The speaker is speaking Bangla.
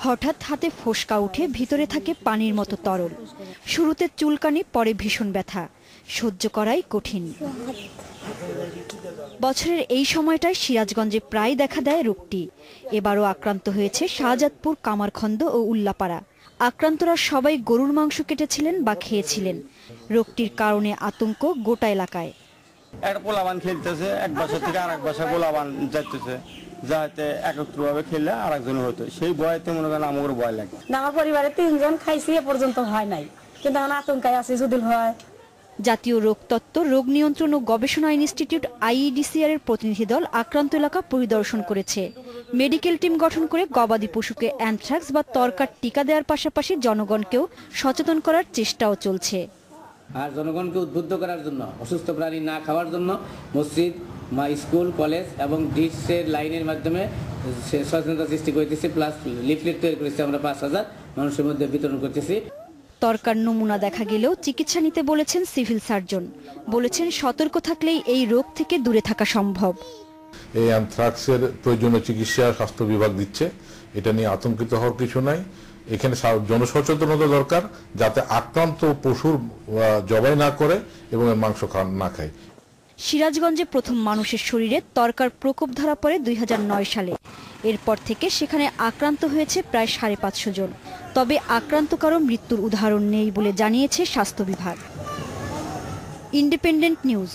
হঠাৎ হাতে ফোসকা উঠে ভিতরে থাকে পানির মতো তরল। শুরুতে চুলকানি, পরে ভীষণ ব্যথা, সহ্য করাই কঠিন। বছরের এই সময়টায় সিরাজগঞ্জে প্রায় দেখা দেয় রোগটি। এবারও আক্রান্ত হয়েছে শাহজাদপুর, কামারখন্দ ও উল্লাপাড়া। আক্রান্তরা সবাই গরুর মাংস কেটেছিলেন বা খেয়েছিলেন। রোগটির কারণে আতঙ্ক গোটা এলাকায়। একটা পোলাবান খেলতেছে, এক বাসা থেকে আরেক বাসা পোলাবান যাইতেছে, যাতে একত্রভাবে খেললে আরেকজন হতো, সেই ভয়তে মনে করেন আমার ভয় লাগে। আমার পরিবারে 3 জন খাইছি, এ পর্যন্ত হয় নাই, কিন্তু এখন আতঙ্কায় আছে যদি হয়। জাতীয় রোগতত্ত্ব, রোগ নিয়ন্ত্রণ ও গবেষণা ইনস্টিটিউট IEDCR এর প্রতিনিধি দল আক্রান্ত এলাকা পরিদর্শন করেছে। মেডিকেল টিম গঠন করে গবাদি পশুকে অ্যানথ্রাক্স বা তরকার টিকা দেওয়ার পাশাপাশি জনগণকেও সচেতন করার চেষ্টাও চলছে। আর জনগণকে উদ্বুদ্ধ করার জন্য, অসুস্থ প্রাণী না খাওয়ার জন্য মসজিদ, স্কুল, কলেজ এবং ডিসের লাইনের মাধ্যমে সচেতনতা সৃষ্টি করতেছি। প্লাস লিফলেট তৈরি করেছি আমরা 5000 মানুষের মধ্যে বিতরণ করতেছি। তরকার নমুনা দেখা গেলেও চিকিৎসা নিতে বলেছেন সিভিল সার্জন। বলেছেন সতর্ক থাকলেই এই রোগ থেকে দূরে থাকা সম্ভব। এই অ্যানথ্রাক্সের প্রয়োজনীয় চিকিৎসা স্বাস্থ্য বিভাগ দিচ্ছে, এটা নিয়ে আতঙ্কিত হওয়ার কিছু নাই। এখানে জনসচেতনতা দরকার, যাতে আক্রান্ত পশুর জবাই না করে এবং এর মাংস না খায়। সিরাজগঞ্জে প্রথম মানুষের শরীরে তরকার প্রকোপ ধরা পড়ে 2009 সালে। এরপর থেকে সেখানে আক্রান্ত হয়েছে প্রায় 550 জন। তবে আক্রান্ত কারো মৃত্যুর উদাহরণ নেই বলে জানিয়েছে স্বাস্থ্য বিভাগ। Independent news.